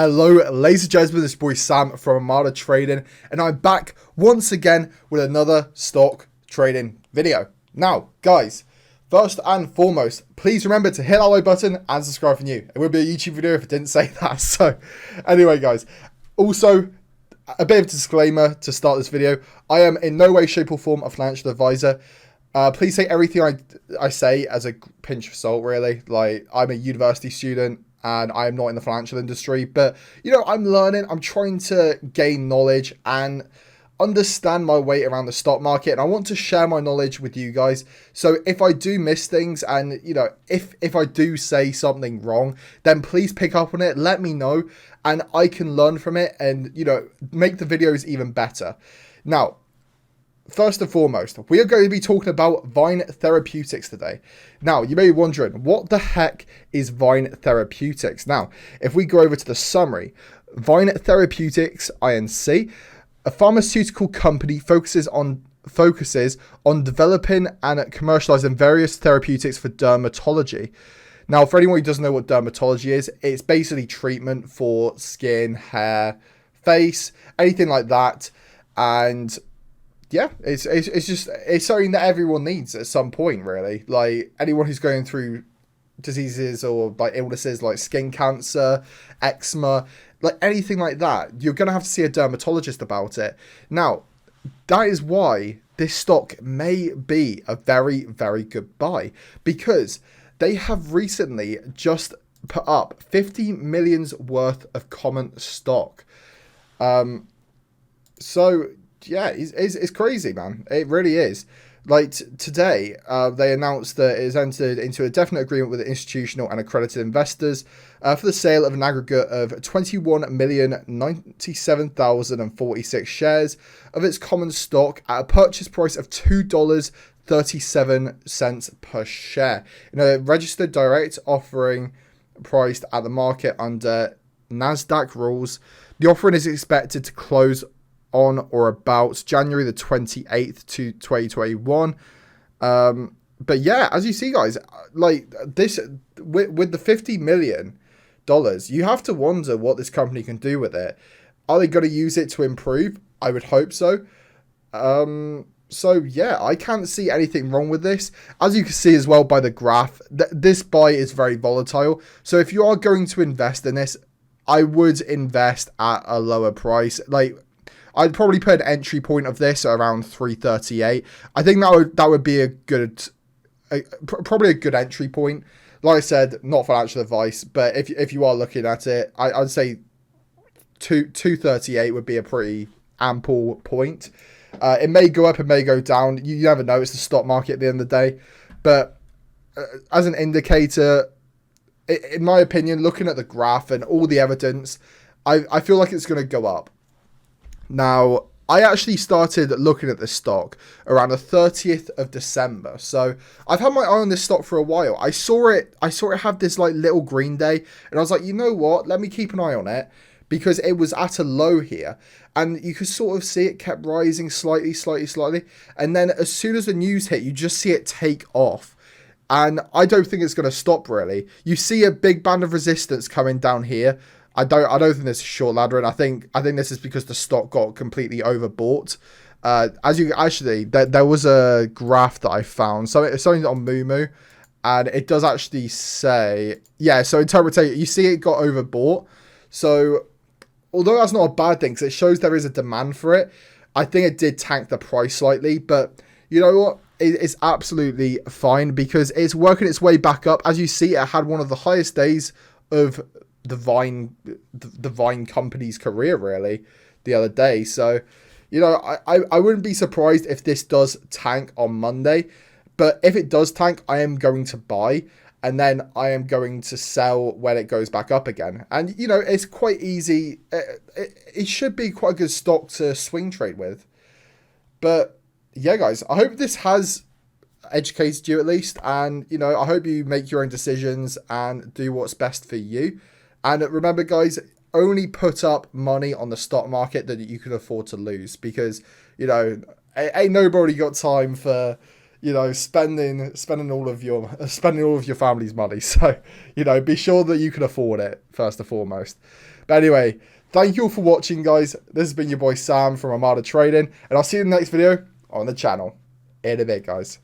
Hello, ladies and gentlemen, this is your boy Sam from Armada Trading, and I'm back once again with another stock trading video. Now, guys, first and foremost, please remember to hit that like button and subscribe if you're new. It would be a YouTube video if it didn't say that. So, anyway, guys, also, a bit of a disclaimer to start this video. I am in no way, shape, or form a financial advisor. Please take everything I say as a pinch of salt, really. Like, I'm a university student and I am not in the financial industry, but, you know, I'm learning. I'm trying to gain knowledge and understand my way around the stock market, and I want to share my knowledge with you guys. So if I do miss things and, you know, if I do say something wrong, then please pick up on it, let me know, and I can learn from it and, you know, make the videos even better. Now, first and foremost, we are going to be talking about Vyne Therapeutics today. Now, you may be wondering, what the heck is Vyne Therapeutics? Now, if we go over to the summary, Vyne Therapeutics, Inc., a pharmaceutical company focuses on developing and commercializing various therapeutics for dermatology. Now, for anyone who doesn't know what dermatology is, it's basically treatment for skin, hair, face, anything like that. And yeah, it's something that everyone needs at some point, really. Like, anyone who's going through diseases or like illnesses like skin cancer, eczema, like anything like that, you're going to have to see a dermatologist about it. Now, that is why this stock may be a very, very good buy, because they have recently just put up 50 million's worth of common stock. So yeah, it's crazy, man. It really is. Like, today, they announced that it has entered into a definite agreement with institutional and accredited investors for the sale of an aggregate of 21,097,046 shares of its common stock at a purchase price of $2.37 per share in a registered direct offering priced at the market under NASDAQ rules. The offering is expected to close on or about January the 28th to 2021. But yeah, as you see, guys, like this, with the $50 million, you have to wonder what this company can do with it. Are they going to use it to improve? I would hope so. So yeah, I can't see anything wrong with this. As you can see as well by the graph, this buy is very volatile. So if you are going to invest in this, I would invest at a lower price. Like, I'd probably put an entry point of this at around 338. I think that would be probably a good entry point. Like I said, not financial advice, but if you are looking at it, I'd say 238 would be a pretty ample point. It may go up, it may go down. You never know. It's the stock market at the end of the day. But as an indicator, in my opinion, looking at the graph and all the evidence, I feel like it's going to go up. Now, I actually started looking at this stock around the 30th of December. So I've had my eye on this stock for a while. I saw it have this like little green day, and I was like, you know what? Let me keep an eye on it, because it was at a low here, and you could sort of see it kept rising slightly. And then as soon as the news hit, you just see it take off. And I don't think it's going to stop, really. You see a big band of resistance coming down here. I don't think this is short ladder, and I think this is because the stock got completely overbought. There was a graph that I found. So it's something on Moomoo, and it does actually say, yeah. So interpretate, you see it got overbought. So although that's not a bad thing, because it shows there is a demand for it, I think it did tank the price slightly. But you know what? It's absolutely fine, because it's working its way back up. As you see, it had one of the highest days of the Vyne company's career, really, the other day. So, you know, I wouldn't be surprised if this does tank on Monday. But if it does tank, I am going to buy, and then I am going to sell when it goes back up again. And, you know, it's quite easy. It should be quite a good stock to swing trade with. But yeah, guys, I hope this has educated you at least. And, you know, I hope you make your own decisions and do what's best for you. And remember, guys, only put up money on the stock market that you can afford to lose, because, you know, ain't nobody got time for, you know, spending all of your family's money. So, you know, be sure that you can afford it first and foremost. But anyway, thank you all for watching, guys. This has been your boy Sam from Armada Trading, and I'll see you in the next video on the channel. In a bit, guys.